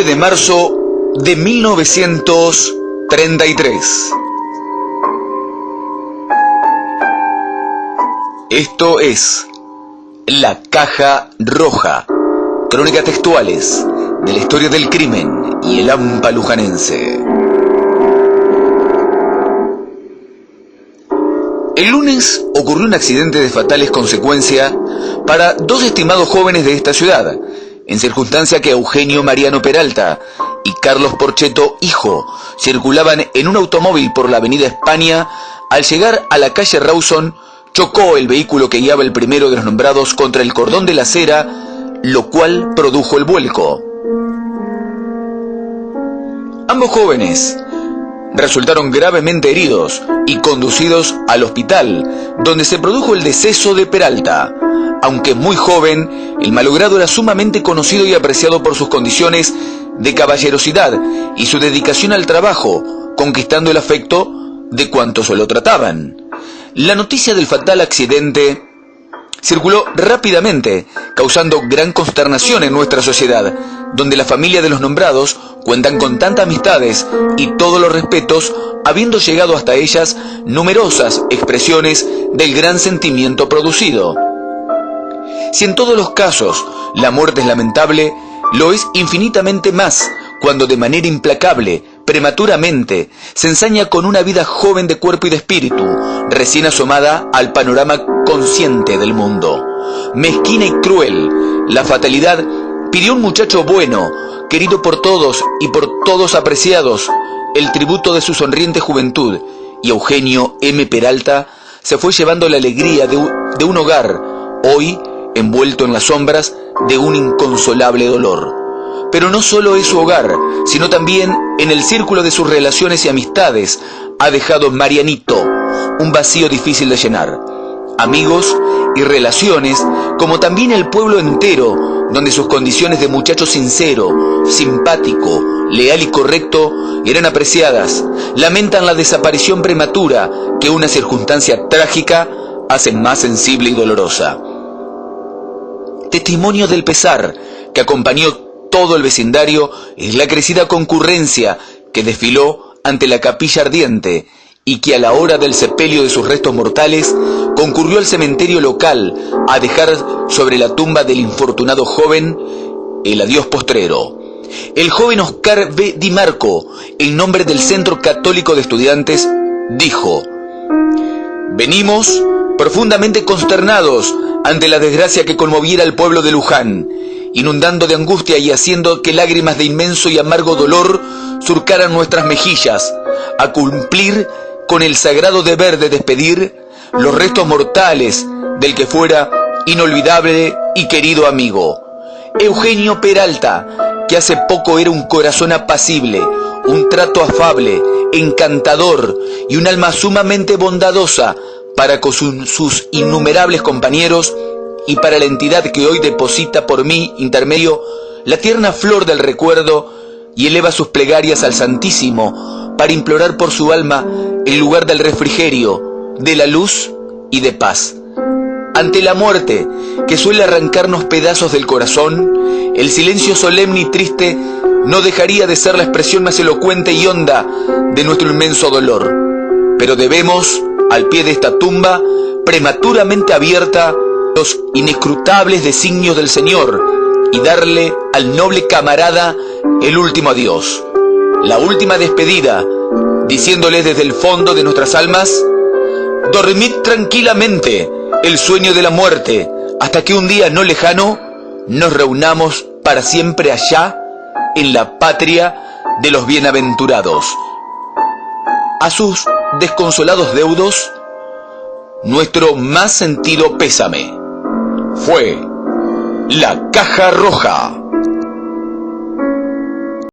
9 de marzo de 1933. Esto es La Caja Roja, crónicas textuales de la historia del crimen y el hampa lujanense. El lunes ocurrió un accidente de fatales consecuencias para dos estimados jóvenes de esta ciudad, en circunstancia que Eugenio Mariano Peralta y Carlos Porcheto, hijo, circulaban en un automóvil por la avenida España. Al llegar a la calle Rawson, chocó el vehículo que guiaba el primero de los nombrados contra el cordón de la acera, lo cual produjo el vuelco. Ambos jóvenes resultaron gravemente heridos y conducidos al hospital, donde se produjo el deceso de Peralta. Aunque muy joven, el malogrado era sumamente conocido y apreciado por sus condiciones de caballerosidad y su dedicación al trabajo, conquistando el afecto de cuantos lo trataban. La noticia del fatal accidente circuló rápidamente, causando gran consternación en nuestra sociedad, donde la familia de los nombrados cuentan con tantas amistades y todos los respetos, habiendo llegado hasta ellas numerosas expresiones del gran sentimiento producido. Si en todos los casos la muerte es lamentable, lo es infinitamente más cuando de manera implacable, prematuramente, se ensaña con una vida joven de cuerpo y de espíritu, recién asomada al panorama consciente del mundo. Mezquina y cruel, la fatalidad pidió a un muchacho bueno, querido por todos y por todos apreciados, el tributo de su sonriente juventud, y Eugenio M. Peralta se fue llevando la alegría de un hogar, hoy envuelto en las sombras de un inconsolable dolor. Pero no solo es su hogar, sino también en el círculo de sus relaciones y amistades ha dejado Marianito un vacío difícil de llenar. Amigos y relaciones, como también el pueblo entero, donde sus condiciones de muchacho sincero, simpático, leal y correcto eran apreciadas, lamentan la desaparición prematura que una circunstancia trágica hace más sensible y dolorosa. Testimonio del pesar que acompañó todo el vecindario es la crecida concurrencia que desfiló ante la capilla ardiente y que a la hora del sepelio de sus restos mortales concurrió al cementerio local a dejar sobre la tumba del infortunado joven el adiós postrero. El joven Oscar B. Di Marco, en nombre del Centro Católico de Estudiantes, dijo: «Venimos profundamente consternados ante la desgracia que conmoviera al pueblo de Luján, inundando de angustia y haciendo que lágrimas de inmenso y amargo dolor surcaran nuestras mejillas, a cumplir con el sagrado deber de despedir los restos mortales del que fuera inolvidable y querido amigo, Eugenio Peralta, que hace poco era un corazón apacible, un trato afable, encantador y un alma sumamente bondadosa para con sus innumerables compañeros y para la entidad que hoy deposita por mí intermedio la tierna flor del recuerdo y eleva sus plegarias al Santísimo para implorar por su alma el lugar del refrigerio, de la luz y de paz. Ante la muerte, que suele arrancarnos pedazos del corazón, el silencio solemne y triste no dejaría de ser la expresión más elocuente y honda de nuestro inmenso dolor. Pero debemos, al pie de esta tumba, prematuramente abierta, los inescrutables designios del Señor y darle al noble camarada el último adiós, la última despedida, diciéndole desde el fondo de nuestras almas: dormid tranquilamente el sueño de la muerte, hasta que un día no lejano nos reunamos para siempre allá en la patria de los bienaventurados. A sus desconsolados deudos, nuestro más sentido pésame. Fue La Caja Roja.